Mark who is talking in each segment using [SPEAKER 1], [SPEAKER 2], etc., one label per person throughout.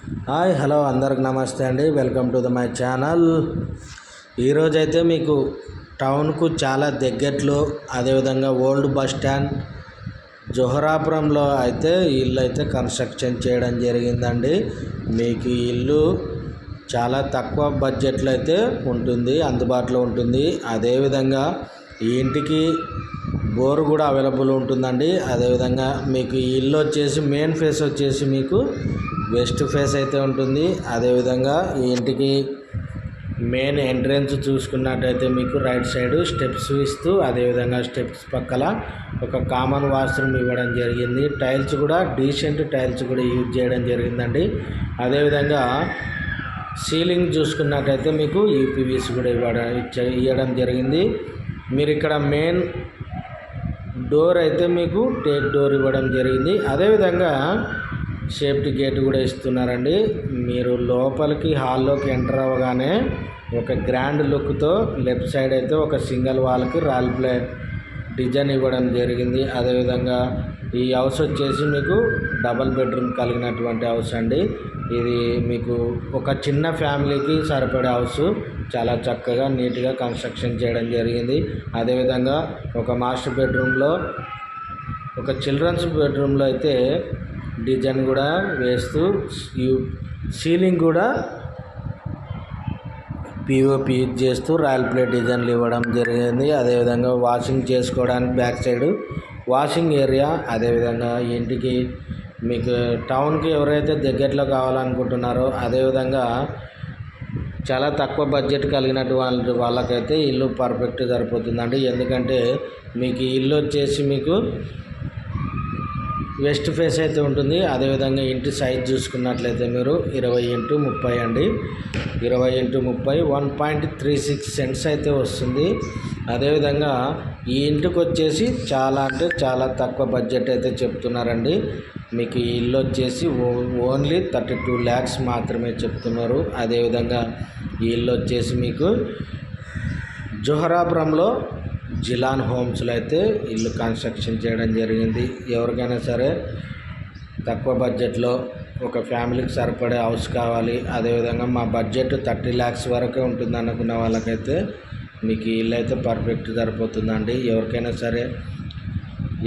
[SPEAKER 1] Hi hello అందరికి నమస్తే అండి. Welcome to my channel. ఈరోజైతే మీకు టౌన్కు చాలా దగ్గరలో, అదేవిధంగా ఓల్డ్ బస్ స్టాండ్ జోహరాపురంలో అయితే ఇల్లు అయితే కన్స్ట్రక్షన్ చేయడం జరిగిందండి. మీకు ఈ ఇల్లు చాలా తక్కువ బడ్జెట్లో అయితే ఉంటుంది, అందుబాటులో ఉంటుంది. అదేవిధంగా ఈ ఇంటికి బోర్ కూడా అవైలబుల్ ఉంటుందండి. అదేవిధంగా మీకు ఈ ఇల్లు వచ్చేసి మెయిన్ ఫేస్ వచ్చేసి మీకు వెస్ట్ ఫేస్ అయితే ఉంటుంది. అదేవిధంగా ఈ ఇంటికి మెయిన్ ఎంట్రన్స్ చూసుకున్నట్టయితే మీకు రైట్ సైడ్ స్టెప్స్ ఇస్తూ, అదేవిధంగా స్టెప్స్ పక్కల ఒక కామన్ వాష్రూమ్ ఇవ్వడం జరిగింది. టైల్స్ కూడా డీసెంట్ టైల్స్ కూడా యూజ్ చేయడం జరిగిందండి. అదేవిధంగా సీలింగ్ చూసుకున్నట్టయితే మీకు యూపీవీసీ కూడా ఇవ్వడం జరిగింది. మీరు ఇక్కడ మెయిన్ డోర్ అయితే మీకు టేక్ డోర్ ఇవ్వడం జరిగింది. అదేవిధంగా సేఫ్టీ గేట్ కూడా ఇస్తున్నారండి. మీరు లోపలికి హాల్లోకి ఎంటర్ అవ్వగానే ఒక గ్రాండ్ లుక్తో లెఫ్ట్ సైడ్ అయితే ఒక సింగిల్ వాల్కి రాల్ ప్లే డిజైన్ ఇవ్వడం జరిగింది. అదేవిధంగా ఈ హౌస్ వచ్చేసి మీకు డబల్ బెడ్రూమ్ కలిగినటువంటి హౌస్ అండి. ఇది మీకు ఒక చిన్న ఫ్యామిలీకి సరిపడే హౌస్. చాలా చక్కగా నీట్గా కన్స్ట్రక్షన్ చేయడం జరిగింది. అదేవిధంగా ఒక మాస్టర్ బెడ్రూమ్లో, ఒక చిల్డ్రన్స్ బెడ్రూమ్లో అయితే డిజైన్ కూడా వేస్తూ సీలింగ్ కూడా పిఓపి యూజ్ చేస్తూ రాయల్ ప్లేట్ డిజైన్లు ఇవ్వడం జరిగింది. అదేవిధంగా వాషింగ్ చేసుకోవడానికి బ్యాక్ సైడ్ వాషింగ్ ఏరియా. అదేవిధంగా ఇంటికి మీకు టౌన్కి ఎవరైతే దగ్గరలో కావాలనుకుంటున్నారో, అదేవిధంగా చాలా తక్కువ బడ్జెట్ కలిగినటువంటి వాళ్ళకైతే ఇల్లు పర్ఫెక్ట్ సరిపోతుందండి. ఎందుకంటే మీకు ఇల్లు వచ్చేసి మీకు వెస్ట్ ఫేస్ అయితే ఉంటుంది. అదేవిధంగా ఇంటి సైజ్ చూసుకున్నట్లయితే మీరు 20x30 అండి. 20x30 1.36 సెంట్స్ అయితే వస్తుంది. అదేవిధంగా ఈ ఇంటికి వచ్చేసి చాలా తక్కువ బడ్జెట్ అయితే చెప్తున్నారండి. మీకు ఈ ఇల్లు వచ్చేసి ఓన్లీ 32 lakhs మాత్రమే చెప్తున్నారు. అదేవిధంగా ఈ ఇల్లు వచ్చేసి మీకు జోహరాపురంలో జిలాన్ హోమ్స్లో అయితే ఇల్లు కన్స్ట్రక్షన్ చేయడం జరిగింది. ఎవరికైనా సరే తక్కువ బడ్జెట్లో ఒక ఫ్యామిలీకి సరిపడే హౌస్ కావాలి, అదేవిధంగా మా బడ్జెట్ 30 lakhs వరకే ఉంటుంది అనుకున్న వాళ్ళకైతే మీకు ఇల్లు అయితే పర్ఫెక్ట్ సరిపోతుందండి. ఎవరికైనా సరే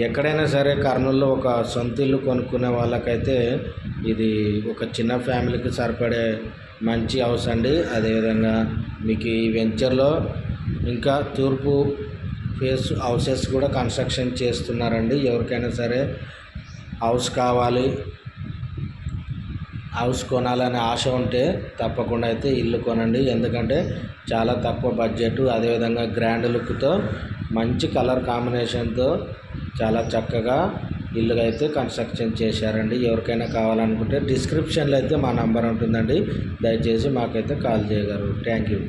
[SPEAKER 1] ఎక్కడైనా సరే కర్నూలులో ఒక సొంత ఇల్లు కొనుక్కునే వాళ్ళకైతే ఇది ఒక చిన్న ఫ్యామిలీకి సరిపడే మంచి హౌస్ అండి. అదేవిధంగా మీకు ఈ వెంచర్లో ఇంకా తూర్పు ఫేస్ హౌసెస్ కూడా కన్స్ట్రక్షన్ చేస్తున్నారండి. ఎవరికైనా సరే హౌస్ కావాలి, హౌస్ కొనాలనే ఆశ ఉంటే తప్పకుండా అయితే ఇల్లు కొనండి. ఎందుకంటే చాలా తక్కువ బడ్జెట్, అదేవిధంగా గ్రాండ్ లుక్తో మంచి కలర్ కాంబినేషన్తో చాలా చక్కగా ఇల్లు అయితే కన్స్ట్రక్షన్ చేశారండి. ఎవరికైనా కావాలనుకుంటే డిస్క్రిప్షన్లో అయితే మా నంబర్ ఉంటుందండి. దయచేసి మాకైతే కాల్ చేయగలరు. Thank you.